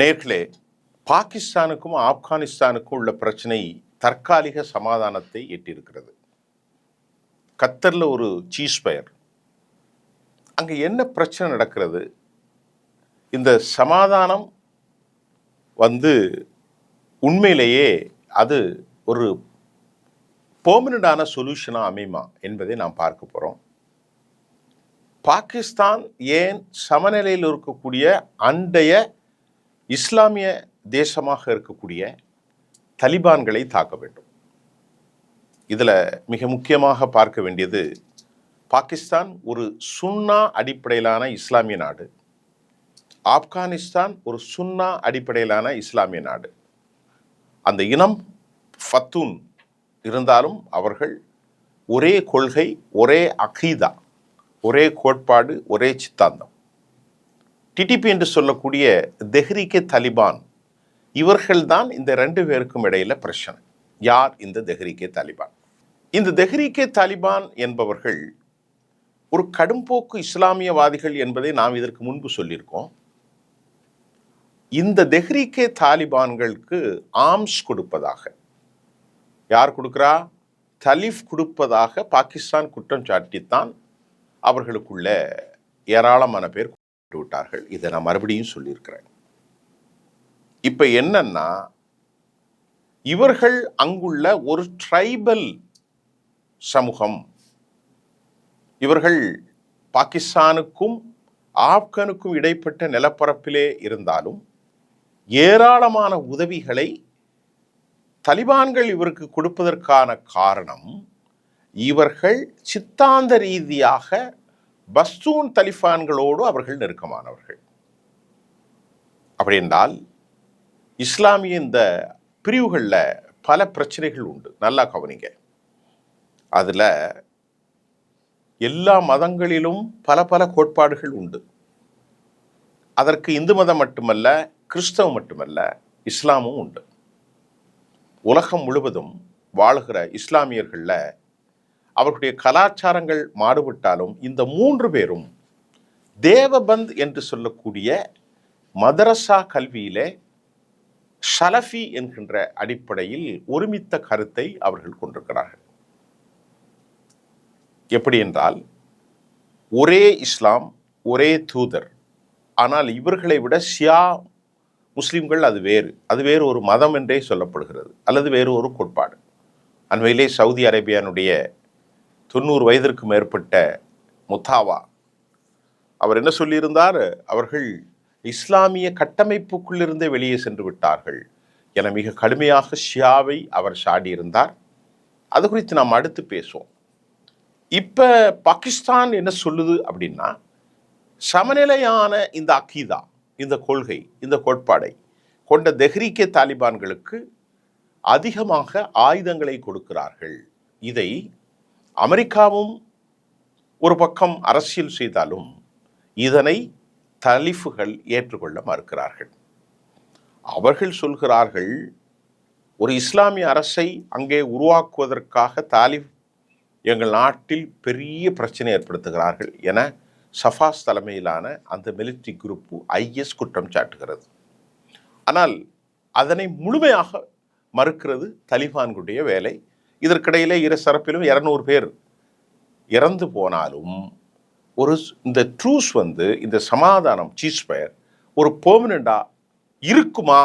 நேர்களே, பாகிஸ்தானுக்கும் ஆப்கானிஸ்தானுக்கும் உள்ள பிரச்சனை தற்காலிக சமாதானத்தை எட்டியிருக்கிறது. கத்தரில் ஒரு சீஸ்பயர். அங்கே என்ன பிரச்சனை நடக்கிறது? இந்த சமாதானம் உண்மையிலேயே அது ஒரு பெர்மனண்டான சொல்யூஷனாக அமையுமா என்பதை நாம் பார்க்க போகிறோம். பாகிஸ்தான் ஏன் சமநிலையில் இருக்கக்கூடிய அண்டைய இஸ்லாமிய தேசமாக இருக்கக்கூடிய தலிபான்களை தாக்க வேண்டும்? இதில் மிக முக்கியமாக பார்க்க வேண்டியது, பாகிஸ்தான் ஒரு சுன்னா அடிப்படையிலான இஸ்லாமிய நாடு, ஆப்கானிஸ்தான் ஒரு சுன்னா அடிப்படையிலான இஸ்லாமிய நாடு. அந்த இனம் ஃபத்தூன் இருந்தாலும் அவர்கள் ஒரே கொள்கை, ஒரே அகீதா, ஒரே கோட்பாடு, ஒரே சித்தாந்தம். டிடிபி என்று சொல்லக்கூடிய தெஹ்ரீகே தாலிபான், இவர்கள்தான் இந்த ரெண்டு பேருக்கும் இடையில பிரச்சனை. யார் இந்த தெஹ்ரீகே தாலிபான்? இந்த தெஹ்ரீகே தாலிபான் என்பவர்கள் ஒரு கடும்போக்கு இஸ்லாமியவாதிகள் என்பதை நாம் இதற்கு முன்பு சொல்லியிருக்கோம். இந்த தெஹ்ரீகே தாலிபான்களுக்கு ஆர்ம்ஸ் கொடுப்பதாக, யார் கொடுக்கிறா? தலிஃப் கொடுப்பதாக பாகிஸ்தான் குற்றம் சாட்டித்தான் அவர்களுக்குள்ள ஏராளமான பேர் விட்டார்கள். இதை நான் மறுபடியும் சொல்லியிருக்கிறேன். இப்ப என்னன்னா, இவர்கள் அங்குள்ள ஒரு ட்ரைபல் சமூகம். இவர்கள் பாகிஸ்தானுக்கும் ஆப்கானுக்கும் இடைப்பட்ட நிலப்பரப்பிலே இருந்தாலும் ஏராளமான உதவிகளை தலிபான்கள் இவருக்கு கொடுப்பதற்கான காரணம், இவர்கள் சித்தாந்த ரீதியாக பஸ்தூன் தலிபான்களோடு அவர்கள் நெருக்கமானவர்கள். அப்படி என்றால் இஸ்லாமிய இந்த பிரிவுகளில் பல பிரச்சனைகள் உண்டு. நல்லா கவனிங்க. அதில் எல்லா மதங்களிலும் பல பல கோட்பாடுகள் உண்டு. அதற்கு இந்து மதம் மட்டுமல்ல, கிறிஸ்தவம் மட்டுமல்ல, இஸ்லாமும் உண்டு. உலகம் முழுவதும் வாழுகிற இஸ்லாமியர்களில் அவர்களுடைய கலாச்சாரங்கள் மாறுபட்டாலும் இந்த மூன்று பேரும் தேவபந்த் என்று சொல்லக்கூடிய மதரசா கல்வியிலே ஷலஃபி என்கின்ற அடிப்படையில் ஒருமித்த கருத்தை அவர்கள் கொண்டிருக்கிறார்கள். எப்படி என்றால், ஒரே இஸ்லாம், ஒரே தூதர். ஆனால் இவர்களை விட ஷியா முஸ்லிம்கள் அது வேறு ஒரு மதம் என்றே சொல்லப்படுகிறது, அல்லது வேறு ஒரு கோட்பாடு. அண்மையிலே சவுதி அரேபியானுடைய 90 வயதிற்கு மேற்பட்ட முத்தாவா அவர் என்ன சொல்லியிருந்தார்? அவர்கள் இஸ்லாமிய கட்டமைப்புக்குள்ளிருந்தே வெளியே சென்று விட்டார்கள் என மிக கடுமையாக ஷியாவை அவர் சாடியிருந்தார். அது குறித்து நாம் அடுத்து பேசுவோம். இப்போ பாகிஸ்தான் என்ன சொல்லுது அப்படின்னா, சமநிலையான இந்த அகீதா, இந்த கொள்கை, இந்த கோட்பாடை கொண்ட தெஹ்ரீகே தாலிபான்களுக்கு அதிகமாக ஆயுதங்களை கொடுக்கிறார்கள். இதை அமெரிக்காவும் ஒரு பக்கம் அரசியல் செய்தாலும் இதனை தலிஃபுகள் ஏற்றுக்கொள்ள மறுக்கிறார்கள். அவர்கள் சொல்கிறார்கள், ஒரு இஸ்லாமிய அரசை அங்கே உருவாக்குவதற்காக தாலிப் எங்கள் நாட்டில் பெரிய பிரச்சனை ஏற்படுத்துகிறார்கள் என சஃபாஸ் தலைமையிலான அந்த மிலிட்ரி குரூப்பு ஐஎஸ் குற்றம் சாட்டுகிறது. ஆனால் அதனை முழுமையாக மறுக்கிறது தலிபான்களுடைய வேலை. இதற்கிடையிலே இரு தரப்பிலும் 200 பேர் இறந்து போனாலும் இந்த ட்ரூஸ் இந்த சமாதானம் சீஸ்பயர் ஒரு பெர்மனண்டா இருக்குமா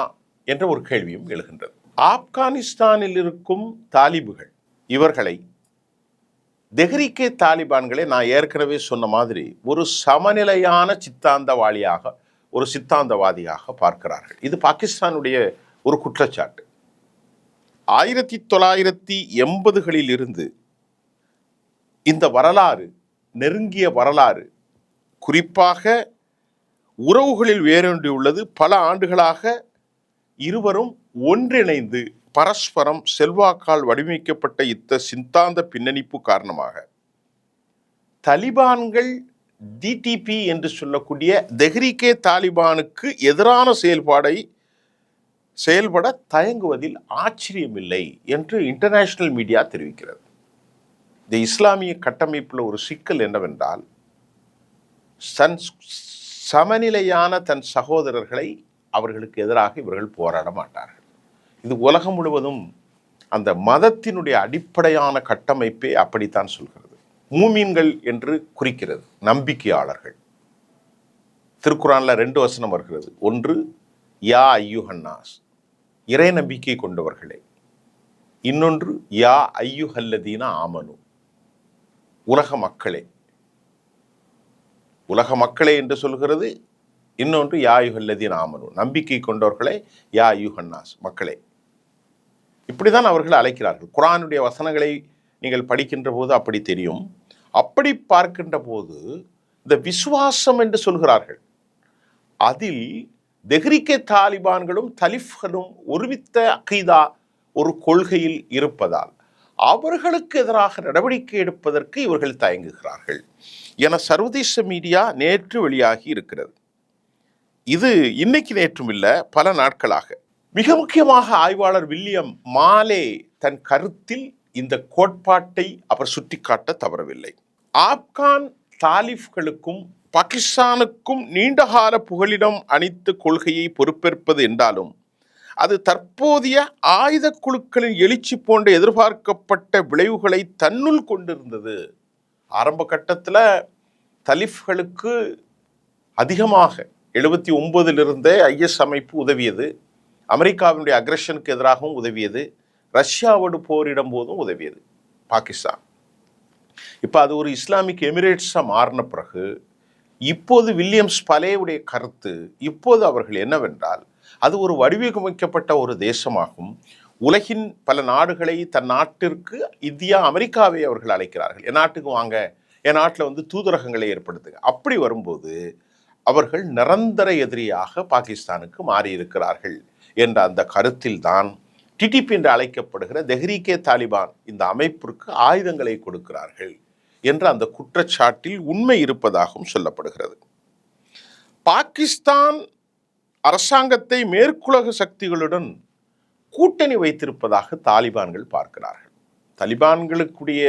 என்ற ஒரு கேள்வியும் எழுகின்றது. ஆப்கானிஸ்தானில் இருக்கும் தாலிபுகள் இவர்களை தெஹ்ரீகே தாலிபான்களை நான் ஏற்கனவே சொன்ன மாதிரி ஒரு சமநிலையான சித்தாந்தவாதியாக பார்க்கிறார்கள். இது பாகிஸ்தானுடைய ஒரு குற்றச்சாட்டு. 1980களில் இருந்து இந்த வரலாறு, நெருங்கிய வரலாறு, குறிப்பாக உறவுகளில் வேரூன்றியுள்ளது. பல ஆண்டுகளாக இருவரும் ஒன்றிணைந்து பரஸ்பரம் செல்வாக்கால் வடிவமைக்கப்பட்ட சித்தாந்த பின்னணிப்பு காரணமாக தலிபான்கள் டிடிபி என்று சொல்லக்கூடிய தெஹ்ரீகே தாலிபானுக்கு எதிரான செயல்பட தயங்குவதில் ஆச்சரியமில்லை என்று இன்டர்நேஷனல் மீடியா தெரிவிக்கிறது. இந்த இஸ்லாமிய கட்டமைப்பில் ஒரு சிக்கல் என்னவென்றால், சமநிலையான தன் சகோதரர்களை அவர்களுக்கு எதிராக இவர்கள் போராட மாட்டார்கள். இது உலகம் முழுவதும் அந்த மதத்தினுடைய அடிப்படையான கட்டமைப்பே அப்படித்தான் சொல்கிறது. மூமீன்கள் என்று குறிக்கிறது நம்பிக்கையாளர்கள். திருக்குரான்ல 2 வசனம் வருகிறது. ஒன்று யா ஐயுஹன்னாஸ், இறை நம்பிக்கை கொண்டவர்களே. இன்னொன்று யா ஐயுஹல்லதீன ஆமனு, உலக மக்களே. உலக மக்களே என்று சொல்கிறது. இன்னொன்று யா ஐயுஹல்லதீன ஆமனு, நம்பிக்கை கொண்டவர்களே. யா ஐயுஹன்னாஸ், மக்களே. இப்படிதான் அவர்கள் அழைக்கிறார்கள். குர்ஆனுடைய வசனங்களை நீங்கள் படிக்கின்ற போது அப்படி தெரியும். அப்படி பார்க்கின்ற போது இந்த விசுவாசம் என்று சொல்கிறார்கள். அதில் தெஹ்ரீக்கே தாலிபான்களும் தலிஃப்களும் ஒருமித்த அகீதா, ஒரு கொள்கையில் இருப்பதால் அவர்களுக்கு எதிராக நடவடிக்கை எடுப்பதற்கு இவர்கள் தயங்குகிறார்கள் என சர்வதேச மீடியா நேற்று வெளியாகி இருக்கிறது. இது இன்னைக்கு நேற்றும் இல்லை, பல நாட்களாக. மிக முக்கியமாக ஆய்வாளர் வில்லியம் மாலே தன் கருத்தில் இந்த கோட்பாட்டை அவர் சுட்டிக்காட்ட தவறவில்லை. ஆப்கான் தாலிப்களுக்கும் பாகிஸ்தானுக்கும் நீண்டகால புகலிடம் அளித்த கொள்கையை பொறுப்பேற்பது என்றாலும் அது தற்போதைய ஆயுத குழுக்களின் எழுச்சி போன்ற எதிர்பார்க்கப்பட்ட விளைவுகளை தன்னுள் கொண்டிருந்தது. ஆரம்ப கட்டத்தில் தலிப்களுக்கு அதிகமாக 79 ஐஎஸ் அமைப்பு உதவியது. அமெரிக்காவினுடைய அக்ரஷனுக்கு எதிராகவும் உதவியது. ரஷ்யாவோடு போரிடும் போதும் உதவியது பாகிஸ்தான். இப்போ அது ஒரு இஸ்லாமிக் எமிரேட்ஸாக மாறின பிறகு இப்போது வில்லியம்ஸ் பலேவுடைய கருத்து இப்போது அவர்கள் என்னவென்றால், அது ஒரு வடிவமைக்கப்பட்ட ஒரு தேசமாகும். உலகின் பல நாடுகளை தன் நாட்டிற்கு இந்தியா, அமெரிக்காவை அவர்கள் அழைக்கிறார்கள். என் நாட்டுக்கு வாங்க, என் நாட்டில் தூதரகங்களை ஏற்படுத்துங்க. அப்படி வரும்போது அவர்கள் நிரந்தர எதிரியாக பாகிஸ்தானுக்கு மாறியிருக்கிறார்கள் என்ற அந்த கருத்தில் தான் டிடிபி என்று அழைக்கப்படுகிற தெஹ்ரீக்கே தாலிபான் இந்த அமைப்பிற்கு ஆயுதங்களை கொடுக்கிறார்கள் என்ற அந்த குற்றச்சாட்டில் உண்மை இருப்பதாகவும் சொல்லப்படுகிறது. பாகிஸ்தான் அரசாங்கத்தை மேற்குலக சக்திகளுடன் கூட்டணி வைத்திருப்பதாக தாலிபான்கள் பார்க்கிறார்கள். தாலிபான்களுக்குடைய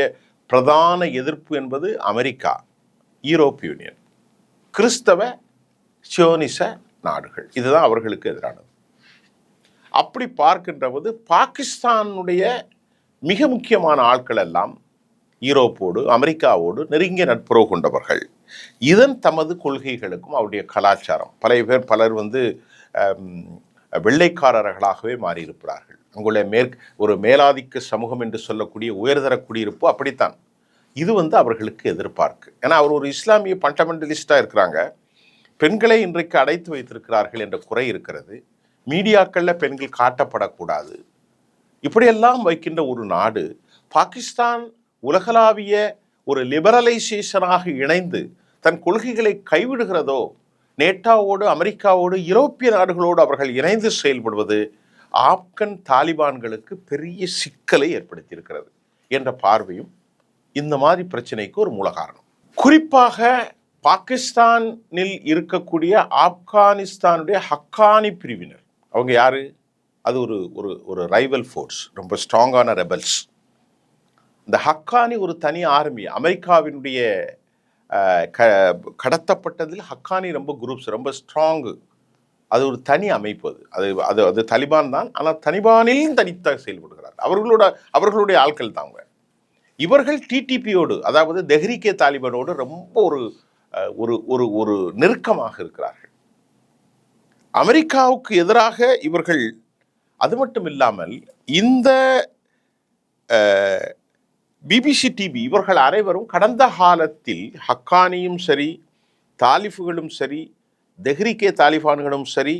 பிரதான எதிர்ப்பு என்பது அமெரிக்கா, யூரோப்பிய யூனியன், கிறிஸ்தவ சியோனிச நாடுகள். இதுதான் அவர்களுக்கு எதிரானது. அப்படி பார்க்கின்ற போது பாகிஸ்தானுடைய மிக முக்கியமான ஆட்கள் எல்லாம் யூரோப்போடு அமெரிக்காவோடு நெருங்கிய நட்புறவு கொண்டவர்கள். இதன் தமது கொள்கைகளுக்கும் அவருடைய கலாச்சாரம், பலர் வெள்ளைக்காரர்களாகவே மாறியிருக்கிறார்கள். அங்குள்ள ஒரு மேலாதிக்க சமூகம் என்று சொல்லக்கூடிய உயர்தர குடியிருப்பு அப்படித்தான். இது அவர்களுக்கு எதிர்பார்க்கு. ஏன்னா அவர் ஒரு இஸ்லாமிய ஃபண்டமெண்டலிஸ்டாக இருக்கிறாங்க. பெண்களை இன்றைக்கு அடைத்து வைத்திருக்கிறார்கள் என்ற குறை இருக்கிறது. மீடியாக்களில் பெண்கள் காட்டப்படக்கூடாது. இப்படியெல்லாம் வைக்கின்ற ஒரு நாடு பாகிஸ்தான் உலகளாவிய ஒரு லிபரலைசேஷனாக இணைந்து தன் கொள்கைகளை கைவிடுகிறதோ, நேட்டோவோடு அமெரிக்காவோடு யூரோப்பிய நாடுகளோடு அவர்கள் இணைந்து செயல்படுவது ஆப்கன் தாலிபான்களுக்கு பெரிய சிக்கலை ஏற்படுத்தியிருக்கிறது என்ற பார்வையும் இந்த மாதிரி பிரச்சனைக்கு ஒரு மூல காரணம். குறிப்பாக பாகிஸ்தானில் இருக்கக்கூடிய ஆப்கானிஸ்தானுடைய ஹக்கானி பிரிவினர், அவங்க யாரு? அது ஒரு ரைவல் ஃபோர்ஸ், ரொம்ப ஸ்ட்ராங்கான ரெபல்ஸ். இந்த ஹக்கானி ஒரு தனி ஆர்மி. அமெரிக்காவினுடைய கடத்தப்பட்டதில் ஹக்கானி ரொம்ப குரூப்ஸ், ரொம்ப ஸ்ட்ராங்கு. அது ஒரு தனி அமைப்பு. அது தலிபான் தான். ஆனால் தலிபானிலும் தனித்தாக செயல்படுகிறார். அவர்களுடைய ஆட்கள் தாங்க. இவர்கள் டிடிபியோடு, அதாவது தெஹ்ரீக்கே தாலிபானோடு ரொம்ப ஒரு நெருக்கமாக இருக்கிறார்கள். அமெரிக்காவுக்கு எதிராக இவர்கள், அது மட்டும் இல்லாமல் இந்த பிபிசி டிவி இவர்கள் அனைவரும் கடந்த காலத்தில் ஹக்கானியும் சரி, தாலிஃபுகளும் சரி, தெஹ்ரீக்கே தாலிபான்களும் சரி,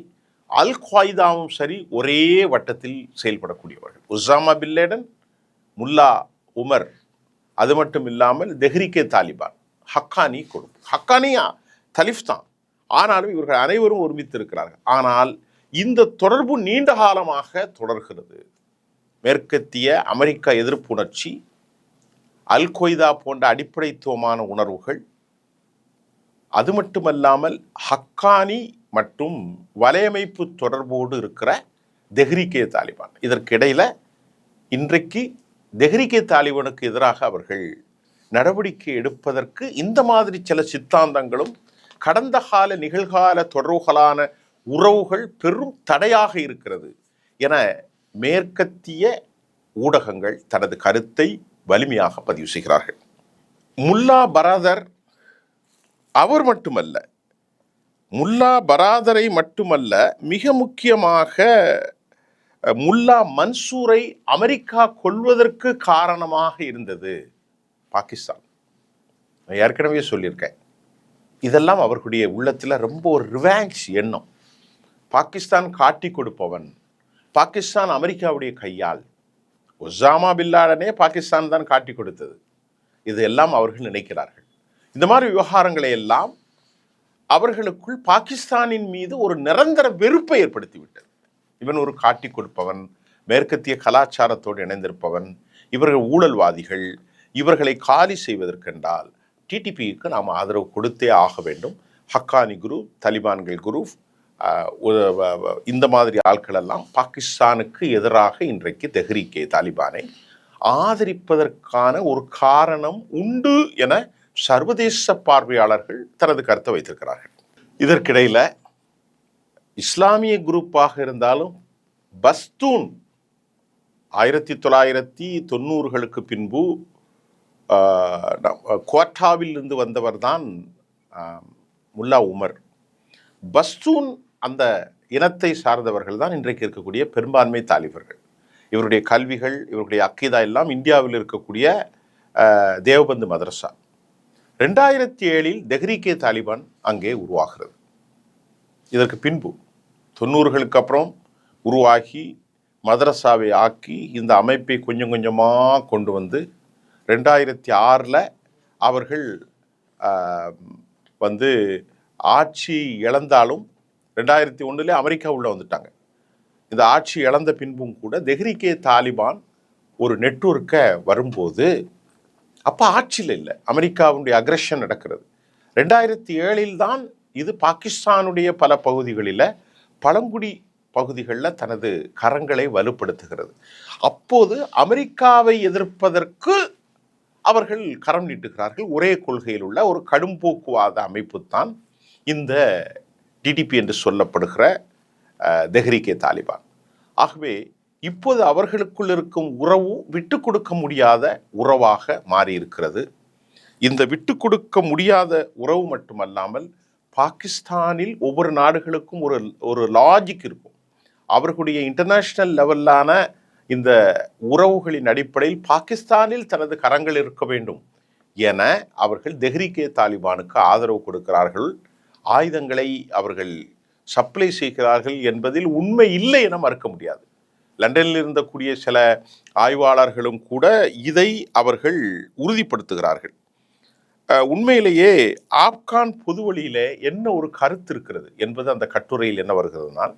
அல் குவைதாவும் சரி, ஒரே வட்டத்தில் செயல்படக்கூடியவர்கள். Osama bin Laden, Mullah Omar, அது மட்டும் இல்லாமல் தெஹ்ரீக்கே தாலிபான், ஹக்கானி கொடுப்பு. ஹக்கானியா தலிஃப் தான். ஆனாலும் இவர்கள் அனைவரும் ஒருமித்து இருக்கிறார்கள். ஆனால் இந்த தொடர்பு நீண்ட காலமாக தொடர்கிறது. மேற்கத்திய அமெரிக்கா எதிர்ப்பு உணர்ச்சி, அல் கொய்தா போன்ற அடிப்படைத்துவமான உணர்வுகள், அது மட்டுமல்லாமல் ஹக்கானி மற்றும் வலையமைப்பு தொடர்போடு இருக்கிற தெஹ்ரீக்கே தாலிபான். இதற்கிடையில இன்றைக்கு தெஹ்ரீக்கே தாலிபானுக்கு எதிராக அவர்கள் நடவடிக்கை எடுப்பதற்கு இந்த மாதிரி சில சித்தாந்தங்களும் கடந்த கால நிகழ்கால தொடர்புகளான உறவுகள் பெரும் தடையாக இருக்கிறது என மேற்கத்திய ஊடகங்கள் தனது கருத்தை வலிமையாக பதிவு செய்கிறார்கள். முல்லா பராதர் அவர் மட்டுமல்ல, முல்லா பராதரை மட்டுமல்ல, மிக முக்கியமாக முல்லா மன்சூரை அமெரிக்கா கொல்வதற்கு காரணமாக இருந்தது பாகிஸ்தான். நான் ஏற்கனவே சொல்லியிருக்கேன், இதெல்லாம் அவர்களுடைய உள்ளத்தில் ரொம்ப ஒரு ரிவான்ஸ் எண்ணம். பாகிஸ்தான் காட்டி கொடுப்பவன், பாகிஸ்தான் அமெரிக்காவுடைய கையால், ஒசாமா பில்லாடனே பாகிஸ்தான் தான் காட்டி கொடுத்தது, இதெல்லாம் அவர்கள் நினைக்கிறார்கள். இந்த மாதிரி விவகாரங்களை எல்லாம் அவர்களுக்குள் பாகிஸ்தானின் மீது ஒரு நிரந்தர வெறுப்பை ஏற்படுத்திவிட்டது. இவன் ஒரு காட்டி கொடுப்பவன், மேற்கத்திய கலாச்சாரத்தோடு இணைந்திருப்பவன், இவர்கள் ஊழல்வாதிகள், இவர்களை காலி செய்வதற்கென்றால் டிடிபிக்கு நாம் ஆதரவு கொடுத்தே ஆக வேண்டும். ஹக்கானி குரூப், தலிபான்கள் குரூப், இந்த மாதிரி ஆட்கள் எல்லாம் பாகிஸ்தானுக்கு எதிராக இன்றைக்கு தெஹ்ரீக்கே தாலிபானை ஆதரிப்பதற்கான ஒரு காரணம் உண்டு என சர்வதேச பார்வையாளர்கள் தனது கருத்தை வைத்திருக்கிறார்கள். இதற்கிடையில் இஸ்லாமிய குரூப்பாக இருந்தாலும் பஸ்தூன் 1990களுக்கு பின்பு குவாட்டாவில் இருந்து வந்தவர் தான் முல்லா உமர். பஸ்தூன் அந்த இனத்தை சார்ந்தவர்கள் தான் இன்றைக்கு இருக்கக்கூடிய பெரும்பான்மை தாலிபர்கள். இவருடைய கல்விகள், இவருடைய அக்கீதா எல்லாம் இந்தியாவில் இருக்கக்கூடிய தேவபந்து மதரசா. 2007 தெஹ்ரீக்கே தாலிபான் அங்கே உருவாகிறது. இதற்கு பின்பு 90களுக்கு அப்புறம் உருவாகி மதரசாவை ஆக்கி இந்த அமைப்பை கொஞ்சம் கொஞ்சமாக கொண்டு வந்து 2006 அவர்கள் வந்து ஆட்சி இழந்தாலும் 2001 அமெரிக்கா உள்ள வந்துட்டாங்க. இந்த ஆட்சி இழந்த பின்பும் கூட தெஹ்ரீக்கே தாலிபான் ஒரு நெட்வொர்க்கை வரும்போது அப்போ ஆட்சியில் இல்லை, அமெரிக்காவுடைய அக்ரெஷன் நடக்கிறது. 2007 தான் இது பாகிஸ்தானுடைய பல பகுதிகளில், பழங்குடி பகுதிகளில் தனது கரங்களை வலுப்படுத்துகிறது. அப்போது அமெரிக்காவை எதிர்ப்பதற்கு அவர்கள் கரம் நீட்டுகிறார்கள். ஒரே கொள்கையில் உள்ள ஒரு கடும்போக்குவாத அமைப்பு தான் இந்த டிடிபி என்று சொல்லப்படுகிற தெஹ்ரீக்கே தாலிபான். ஆகவே இப்போது அவர்களுக்குள் இருக்கும் உறவு விட்டு கொடுக்க முடியாத உறவாக மாறியிருக்கிறது. இந்த விட்டு கொடுக்க முடியாத உறவு மட்டுமல்லாமல் பாகிஸ்தானில் ஒவ்வொரு நாடுகளுக்கும் ஒரு லாஜிக் இருக்கும். அவர்களுடைய இன்டர்நேஷ்னல் லெவலான இந்த உறவுகளின் அடிப்படையில் பாகிஸ்தானில் தனது கரங்கள் இருக்க வேண்டும் என அவர்கள் தெஹ்ரீக்கே தாலிபானுக்கு ஆதரவு கொடுக்கிறார்கள். ஆயுதங்களை அவர்கள் சப்ளை செய்கிறார்கள் என்பதில் உண்மை இல்லை என மறுக்க முடியாது. லண்டனில் இருந்தக்கூடிய சில ஆய்வாளர்களும் கூட இதை அவர்கள் உறுதிப்படுத்துகிறார்கள். உண்மையிலேயே ஆப்கான் பொதுவழியில என்ன ஒரு கருத்து இருக்கிறது என்பது அந்த கட்டுரையில் என்ன வருகிறதுனால்,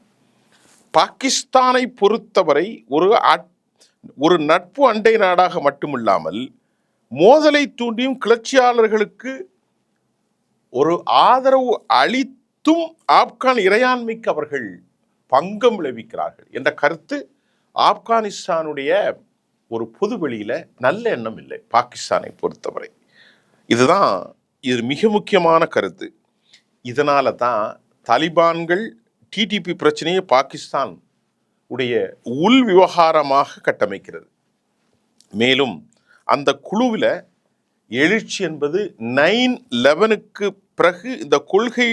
பாகிஸ்தானை பொறுத்தவரை ஒரு நட்பு அண்டை நாடாக மட்டுமில்லாமல் மோதலை தூண்டியும் கிளர்ச்சியாளர்களுக்கு ஒரு ஆதரவு அளித்தும் ஆப்கான் இறையாண்மைக்கு அவர்கள் பங்கம் விளைவிக்கிறார்கள் என்ற கருத்து ஆப்கானிஸ்தானுடைய ஒரு பொதுவெளியில நல்ல எண்ணம் இல்லை பாகிஸ்தானை பொறுத்தவரை. இது மிக முக்கியமான கருத்து. இதனால தான் தாலிபான்கள் டிடிபி பிரச்சனையை பாகிஸ்தான் உடைய உள் விவகாரமாக கட்டமைக்கிறது. மேலும் அந்த குழுவில் எழுச்சி என்பது 9/11க்கு பிறகு இந்த கொள்கை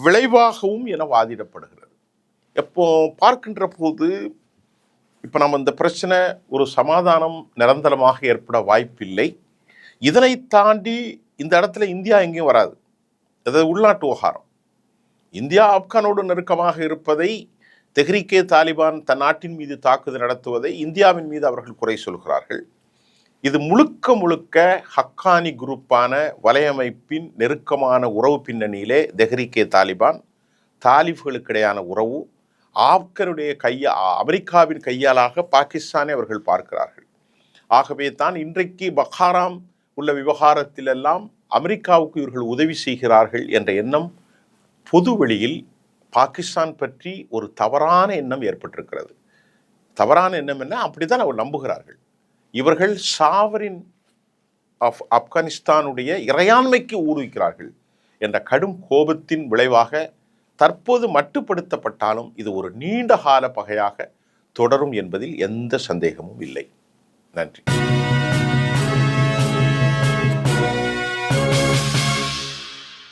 விளைவாகவும் என வாதிடப்படுகிறது. எப்போ பார்க்கின்ற போது இப்போ நம்ம இந்த பிரச்சனை ஒரு சமாதானம் நிரந்தரமாக ஏற்பட வாய்ப்பில்லை. இதனை தாண்டி இந்த இடத்துல இந்தியா எங்கேயும் வராது. அதாவது உள்நாட்டு விவகாரம். இந்தியா ஆப்கானோடு நெருக்கமாக இருப்பதை, தெஹ்ரீக்கே தாலிபான் தன் நாட்டின் மீது தாக்குதல் நடத்துவதை இந்தியாவின் மீது அவர்கள் குறை சொல்கிறார்கள். இது முழுக்க முழுக்க ஹக்கானி குரூப்பான வலையமைப்பின் நெருக்கமான உறவு பின்னணியிலே தெஹ்ரீக்கே தாலிபான் தாலிபுகளுக்கிடையான உறவு ஆப்கனுடைய அமெரிக்காவின் கையாளாக பாகிஸ்தானை அவர்கள் பார்க்கிறார்கள். ஆகவே தான் இன்றைக்கு பஹாராம் உள்ள விவகாரத்திலெல்லாம் அமெரிக்காவுக்கு இவர்கள் உதவி செய்கிறார்கள் என்ற எண்ணம் பொதுவெளியில் பாகிஸ்தான் பற்றி ஒரு தவறான எண்ணம் ஏற்பட்டிருக்கிறது. தவறான எண்ணம் என்ன, அப்படித்தான் அவர் நம்புகிறார்கள். இவர்கள் சாவரின் ஆஃப் ஆப்கானிஸ்தானுடைய இறையாண்மைக்கு ஊடுவிக்கிறார்கள் என்ற கடும் கோபத்தின் விளைவாக தற்போது மட்டுப்படுத்தப்பட்டாலும் இது ஒரு நீண்ட கால பகையாக தொடரும் என்பதில் எந்த சந்தேகமும் இல்லை. நன்றி.